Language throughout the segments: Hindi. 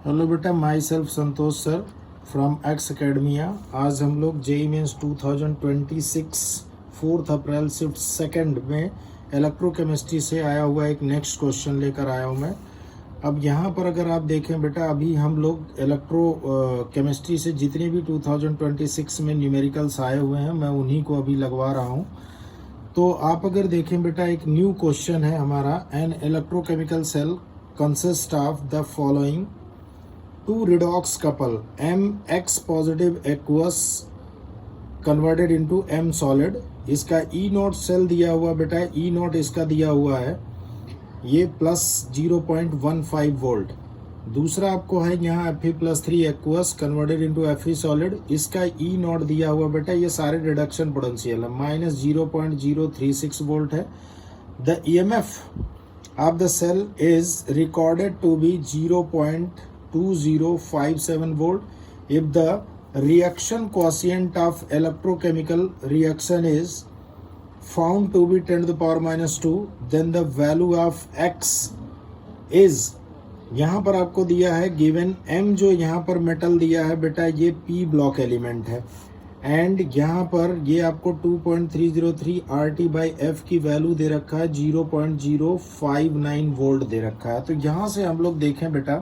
हेलो बेटा, my self Santosh sir from x academia. आज हम लोग जेई मेंस 2026 4 अप्रैल शिफ्ट सेकंड में इलेक्ट्रोकेमिस्ट्री से आया हुआ एक नेक्स्ट क्वेश्चन लेकर आया हूँ मैं। अब यहाँ पर अगर आप देखें बेटा, अभी हम लोग केमिस्ट्री से जितने भी 2026 में न्यूमेरिकल्स आए हुए हैं मैं उन्हीं को अभी लगवा रहा हूँ। तो आप अगर देखें बेटा, एक न्यू क्वेश्चन है हमारा। An electrochemical cell consist of the following two redox couple Mx positive aqueous converted into M solid। इसका E नोट सेल दिया हुआ बेटा, E नोट इसका दिया हुआ है ये प्लस 0.15 वोल्ट। दूसरा आपको है यहाँ Fe+3 aqueous converted into Fe solid, इसका E नोट दिया हुआ बेटा, ये सारे रिडक्शन पोटेंशियल है, माइनस 0.036 वोल्ट है। The EMF of the cell is recorded to be 0.2057 volt. If the reaction quotient of electrochemical reaction is found to be 10 to the power minus 2, then the value of x is, यहाँ पर आपको दिया है गिवन m, जो यहाँ पर मेटल दिया है बेटा ये p ब्लॉक एलिमेंट है, एंड यहाँ पर ये आपको 2.303 RT/F की वैल्यू दे रखा है, 0.059 वोल्ट दे रखा है। तो यहाँ से हम लोग देखें बेटा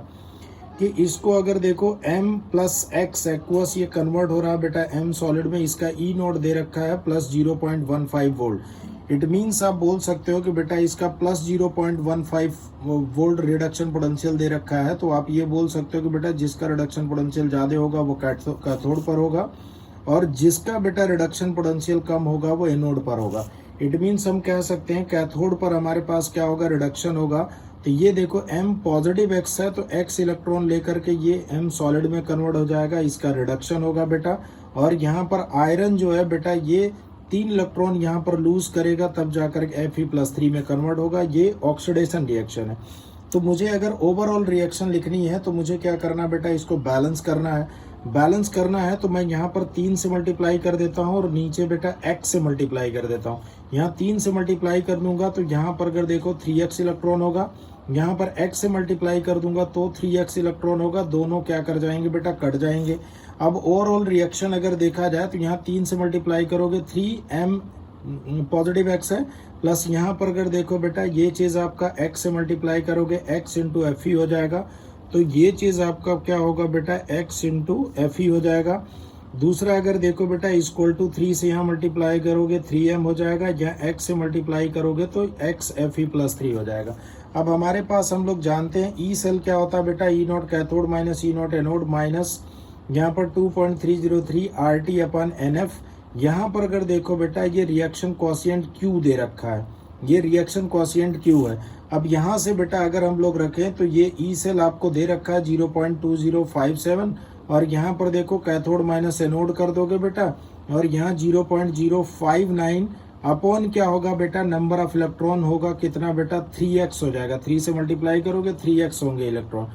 कि इसको अगर देखो M प्लस एक्स एक्वस ये कन्वर्ट हो रहा है बेटा M सॉलिड में, इसका E नोट दे रखा है प्लस 0.15 वोल्ट। इट मीन्स आप बोल सकते हो कि बेटा इसका प्लस 0.15 वोल्ट रिडक्शन पोटेंशियल दे रखा है। तो आप ये बोल सकते हो कि बेटा जिसका रिडक्शन पोटेंशियल ज़्यादा होगा वो कैथोड पर होगा, और जिसका बेटा रिडक्शन पोटेंशियल कम होगा वो एनोड पर होगा। इट मीन्स हम कह सकते हैं कैथोड पर हमारे पास क्या होगा, रिडक्शन होगा। तो ये देखो M पॉजिटिव X है तो X इलेक्ट्रॉन लेकर के ये M सॉलिड में कन्वर्ट हो जाएगा, इसका रिडक्शन होगा बेटा। और यहाँ पर आयरन जो है बेटा ये 3 इलेक्ट्रॉन यहाँ पर लूज करेगा, तब जाकर Fe+3 में कन्वर्ट होगा। ये ऑक्सीडेशन रिएक्शन है। तो मुझे अगर ओवरऑल रिएक्शन लिखनी है तो मुझे क्या करना बेटा, इसको बैलेंस करना है। बैलेंस करना है तो मैं यहाँ पर 3 से मल्टीप्लाई कर देता हूँ और नीचे बेटा x से मल्टीप्लाई कर देता हूँ। यहाँ 3 से मल्टीप्लाई कर दूंगा तो यहाँ पर अगर देखो 3x इलेक्ट्रॉन होगा, यहाँ पर x से मल्टीप्लाई कर दूंगा तो 3x इलेक्ट्रॉन होगा। दोनों क्या कर जाएंगे बेटा, कट जाएंगे। अब ओवरऑल रिएक्शन अगर देखा जाए तो यहाँ 3 से मल्टीप्लाई करोगे 3m पॉजिटिव x है, प्लस यहाँ पर अगर देखो बेटा ये चीज़ आपका x से मल्टीप्लाई करोगे x इंटू Fe हो जाएगा। तो ये चीज़ आपका क्या होगा बेटा, x इंटू Fe हो जाएगा। दूसरा अगर देखो बेटा इक्वल टू 3 से यहाँ मल्टीप्लाई करोगे 3m हो जाएगा, यहाँ x से मल्टीप्लाई करोगे तो x Fe+3 हो जाएगा। अब हमारे पास हम लोग जानते हैं ई सेल क्या होता है बेटा, e naught cathode minus e naught anode minus यहाँ पर 2.303 RT/NF। यहाँ पर अगर देखो बेटा ये रिएक्शन क्वोशिएंट Q दे रखा है, ये रिएक्शन क्वोशिएंट Q है। अब यहाँ से बेटा अगर हम लोग रखें तो ये ई सेल आपको दे रखा है 0.2057, और यहाँ पर देखो कैथोड माइनस एनोड कर दोगे बेटा, और यहाँ 0.059 अपॉन क्या होगा बेटा, नंबर ऑफ इलेक्ट्रॉन होगा कितना बेटा, 3x हो जाएगा। 3 से मल्टीप्लाई करोगे 3x होंगे इलेक्ट्रॉन।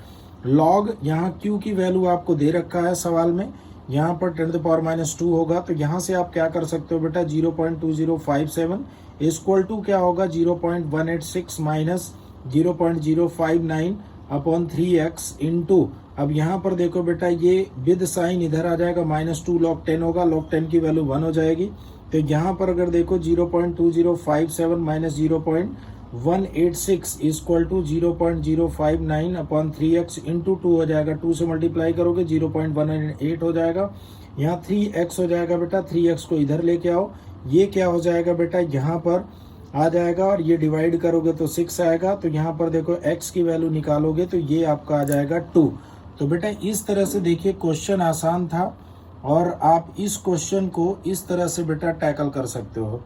लॉग यहाँ Q की वैल्यू आपको दे रखा है सवाल में, यहाँ पर 10⁻⁻2 होगा। तो यहाँ से आप क्या कर सकते हो बेटा, 0.2057 इक्वल टू क्या होगा, 0.186 माइनस 0.059 अपॉन 3x इंटू, अब यहाँ पर देखो बेटा ये विद साइन इधर आ जाएगा, -2 log 10 होगा, log 10 की वैल्यू 1 हो जाएगी। तो यहाँ पर अगर देखो 0.2057 minus 0.186 equal to 0.059 upon 3x into 2 हो जाएगा। 2 से मल्टीप्लाई करोगे 0.118 हो जाएगा, यहाँ 3x हो जाएगा बेटा। 3x को इधर लेके आओ, ये क्या हो जाएगा बेटा, यहाँ पर आ जाएगा, और ये डिवाइड करोगे तो 6 आएगा। तो यहाँ पर देखो x की वैल्यू निकालोगे तो ये आपका आ जाएगा 2। तो बेटा इस तरह से देखिए क्वेश्चन आसान था, और आप इस क्वेश्चन को इस तरह से बेटा टैकल कर सकते हो।